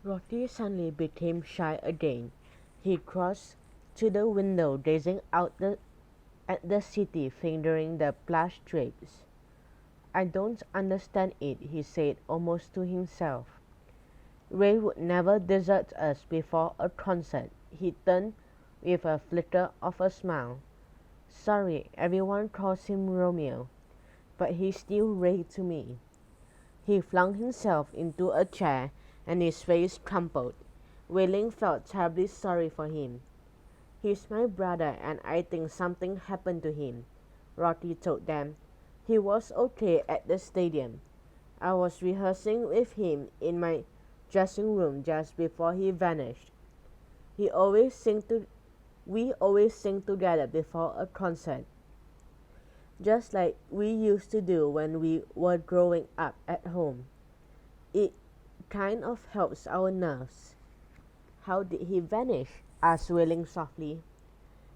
Rotti suddenly became shy again. He crossed to the window, gazing at the city, fingering the plush drapes. "I don't understand it," he said almost to himself. "Ray would never desert us before a concert." He turned with a flicker of a smile. "Sorry, everyone calls him Romeo, but he's still Ray to me." He flung himself into a chair and his face crumpled. Wei-Ling felt terribly sorry for him. "He's my brother and I think something happened to him," Rotti told them. "He was okay at the stadium. I was rehearsing with him in my dressing room just before he vanished. He always sing to, we always sing together before a concert, just like we used to do when we were growing up at home. It kind of helps our nerves." "How did he vanish?" asked Wei-Ling softly.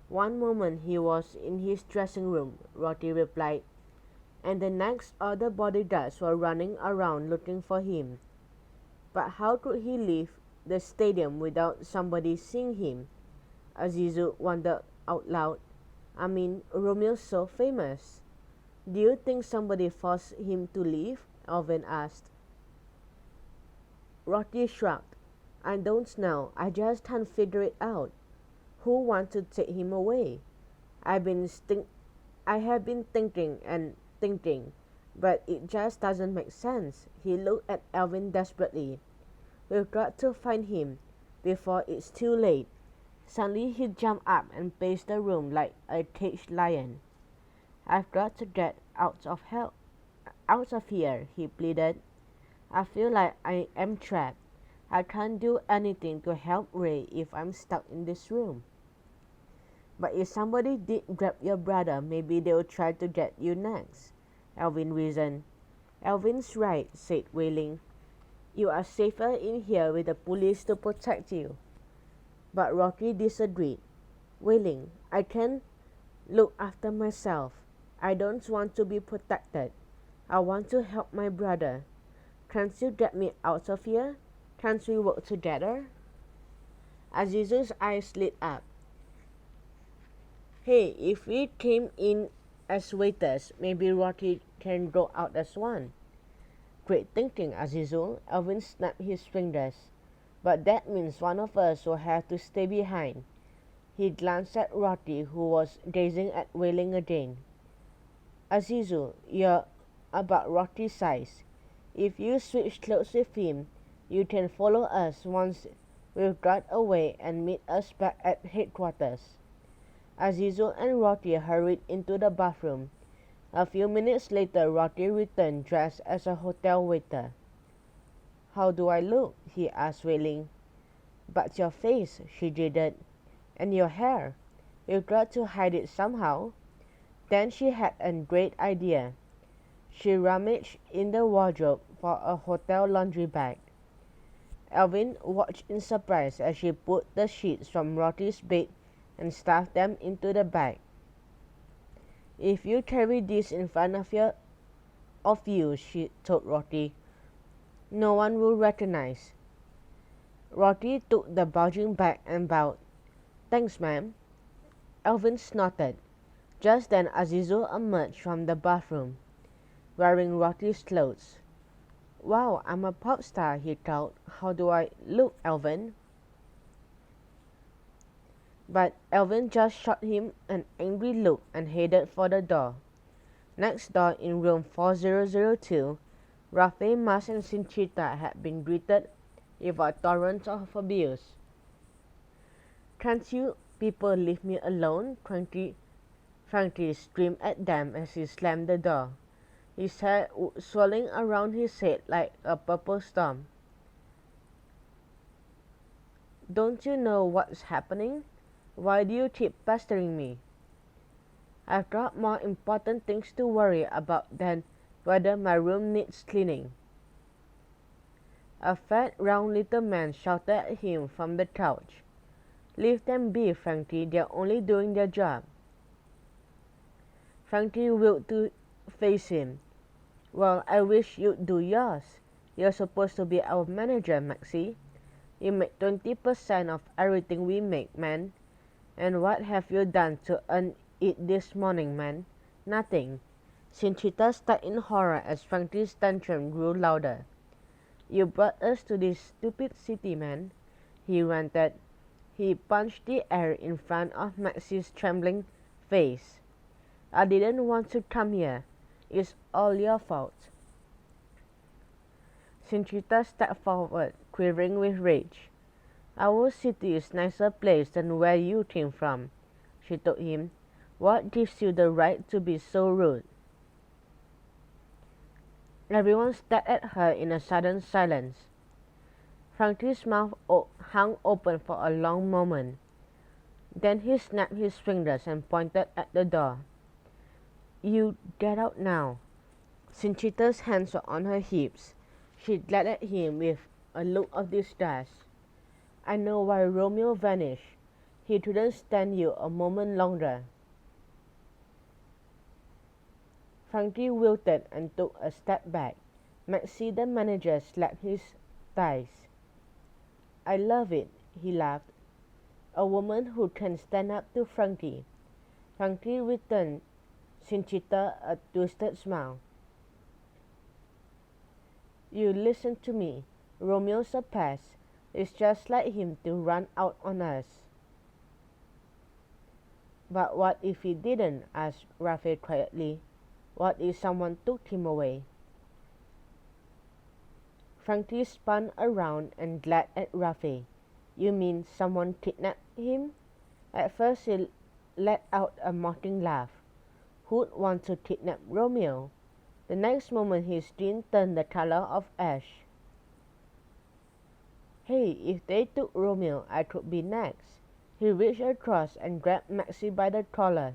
"One moment he was in his dressing room," Rotti replied, "and the next all the bodyguards were running around looking for him." "But how could he leave the stadium without somebody seeing him?" Azizu wondered out loud. "I mean, Romeo's so famous." "Do you think somebody forced him to leave?" Alvin asked. Rotti shrugged. "I don't know. I just can't figure it out. Who wanted to take him away? I have been thinking and thinking, but it just doesn't make sense." He looked at Alvin desperately. "We've got to find him before it's too late." Suddenly he jumped up and paced the room like a caged lion. "I've got to get out of here," he pleaded. "I feel like I am trapped. I can't do anything to help Ray if I'm stuck in this room." "But if somebody did grab your brother, maybe they'll try to get you next," Alvin reasoned. "Alvin's right," said Wei-Ling. "You are safer in here with the police to protect you." But Rocky disagreed. "Wei-Ling, I can look after myself. I don't want to be protected. I want to help my brother. Can't you get me out of here? Can't we work together?" Azizu's eyes lit up. "Hey, if we came in as waiters, maybe Rocky can go out as one." "Great thinking, Azizu." Alvin snapped his fingers. "But that means one of us will have to stay behind." He glanced at Rocky, who was gazing at Wei-Ling again. "Azizu, you're about Rocky's size. If you switch clothes with him, you can follow us once we've got away and meet us back at headquarters." Azizu and Rocky hurried into the bathroom. A few minutes later, Rocky returned dressed as a hotel waiter. "How do I look?" he asked Wei-Ling. "But your face," she jeered. "And your hair. You've got to hide it somehow." Then she had a great idea. She rummaged in the wardrobe for a hotel laundry bag. Alvin watched in surprise as she put the sheets from Rocky's bed and stuffed them into the bag. "If you carry this in front of you," she told Rocky, "no one will recognize." Rocky took the bulging bag and bowed. "Thanks, ma'am." Alvin snorted. Just then Azizu emerged from the bathroom, wearing Rocky's clothes. "Wow, I'm a pop star," he called. "How do I look, Alvin?" But Alvin just shot him an angry look and headed for the door. Next door, in room 4002, Rafe, Mas, and Cinchita had been greeted with a torrent of abuse. "Can't you people leave me alone?" Frankie screamed at them as he slammed the door, his hair swirling around his head like a purple storm. "Don't you know what's happening? Why do you keep pestering me? I've got more important things to worry about than whether my room needs cleaning." A fat, round little man shouted at him from the couch. "Leave them be, Frankie. They're only doing their job." Frankie wheeled to face him. "Well, I wish you'd do yours. You're supposed to be our manager, Maxie." You make 20% of everything we make, man. And what have you done to earn it this morning, man? Nothing. Cinchita stared in horror as Frankie's tantrum grew louder. You brought us to this stupid city, man, he ranted. He punched the air in front of Maxie's trembling face. I didn't want to come here. It's all your fault. Cinchita stepped forward, quivering with rage. Our city is a nicer place than where you came from, she told him. What gives you the right to be so rude? Everyone stared at her in a sudden silence. Frankie's mouth hung open for a long moment. Then he snapped his fingers and pointed at the door. You get out now. Cinchita's hands were on her hips. She glared at him with a look of disgust. I know why Romeo vanished. He couldn't stand you a moment longer. Frankie wilted and took a step back. Maxie, the manager, slapped his thighs. I love it, he laughed. A woman who can stand up to Frankie. Frankie returned Cinchita a twisted smile. You listen to me. Romeo's a pest. It's just like him to run out on us. But what if he didn't? Asked Raphael quietly. What if someone took him away? Frankie spun around and glared at Raphael. You mean someone kidnapped him? At first he let out a mocking laugh. Who'd want to kidnap Romeo? The next moment his skin turned the color of ash. Hey, if they took Romeo, I could be next. He reached across and grabbed Maxie by the collar.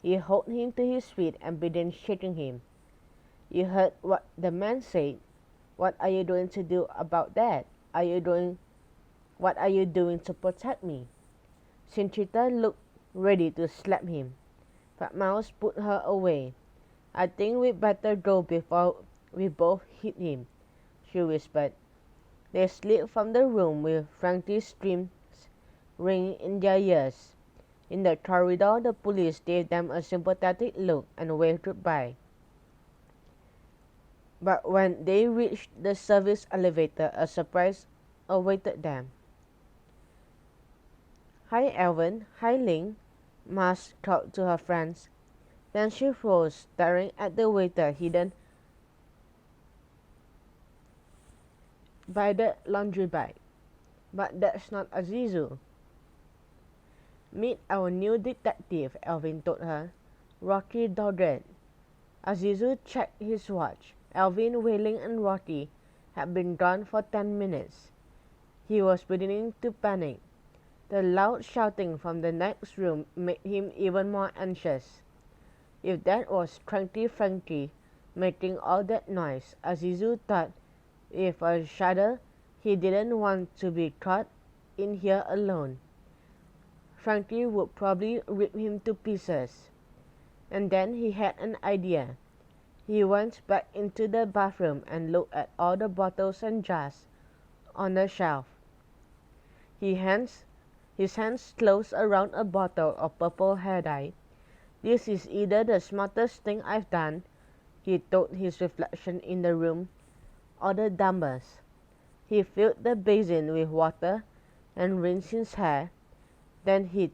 He hauled him to his feet and began shaking him. You heard what the man said. What are you going to do about that? What are you doing to protect me? Cinchita looked ready to slap him, but Mouse put her away. I think we'd better go before we both hit him, she whispered. They slid from the room with Frankie's screams ringing in their ears. In the corridor, the police gave them a sympathetic look and waved goodbye. But when they reached the service elevator, a surprise awaited them. Hi, Alvin. Hi, Ling, Mars called to her friends. Then she froze, staring at the waiter hidden by the laundry bag. But that's not Azizu. Meet our new detective, Alvin told her. Rocky Doggett. Azizu checked his watch. Alvin, Wailing, and Rocky had been gone for 10 minutes. He was beginning to panic. The loud shouting from the next room made him even more anxious. If that was Cranky Frankie making all that noise, Azizu thought with a shudder he didn't want to be caught in here alone. Frankie would probably rip him to pieces. And then he had an idea. He went back into the bathroom and looked at all the bottles and jars on the shelf. His hands closed around a bottle of purple hair dye. This is either the smartest thing I've done, he told his reflection in the room, or the dumbest. He filled the basin with water and rinsed his hair. Then he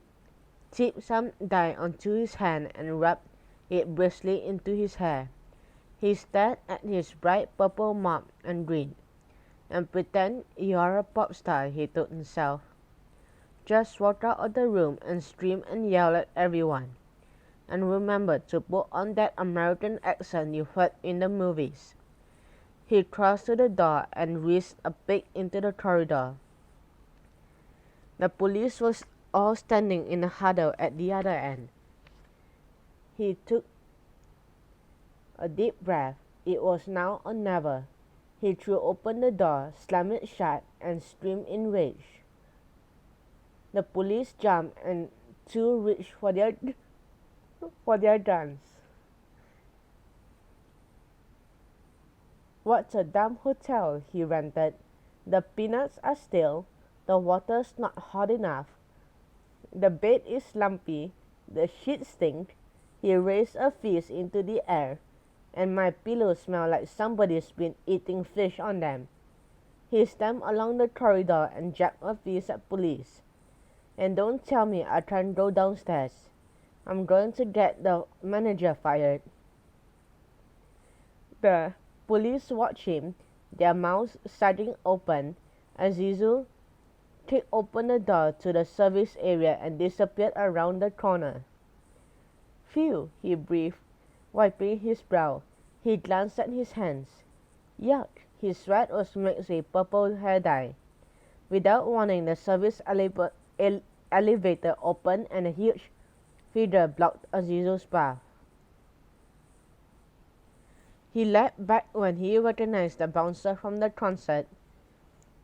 tipped some dye onto his hand and rubbed it briskly into his hair. He stared at his bright purple mop and grinned. And pretend you're a pop star, he told himself. Just walk out of the room and scream and yell at everyone. And remember to put on that American accent you heard in the movies. He crossed to the door and whisked a peek into the corridor. The police was all standing in a huddle at the other end. He took a deep breath. It was now or never. He threw open the door, slammed it shut, and screamed in rage. The police jumped and two reached for their guns. What's a dumb hotel? He ranted. The peanuts are stale. The water's not hot enough. The bed is lumpy. The sheets stink. He raised a fist into the air, and my pillows smell like somebody's been eating fish on them. He stamped along the corridor and jacked a fist at police. And don't tell me I can't go downstairs. I'm going to get the manager fired. The police watched him, their mouths starting open, as Zizou kicked open the door to the service area and disappeared around the corner. Phew, he breathed, wiping his brow. He glanced at his hands. Yuck, his sweat was mixed with purple hair dye. Without warning, the service elevator opened and a huge figure blocked Azizou's path. He leapt back when he recognized the bouncer from the concert.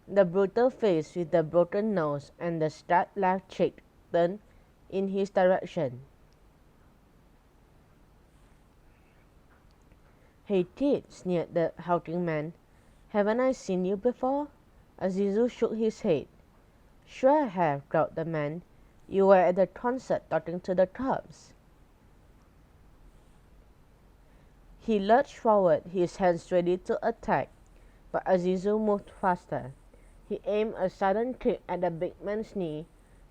The brutal face with the broken nose and the strapped left cheek turned in his direction. Hey kid, sneered the hulking man. Haven't I seen you before? Azizou shook his head. Sure I have, growled the man. You were at the concert talking to the cops. He lurched forward, his hands ready to attack, but Azizou moved faster. He aimed a sudden kick at the big man's knee,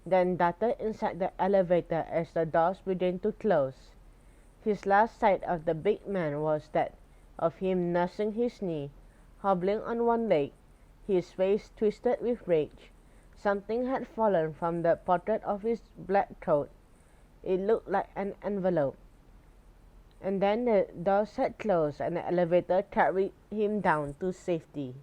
then darted inside the elevator as the doors began to close. His last sight of the big man was that of him nursing his knee, hobbling on one leg, his face twisted with rage. Something had fallen from the pocket of his black coat. It looked like an envelope. And then the doors had closed and the elevator carried him down to safety.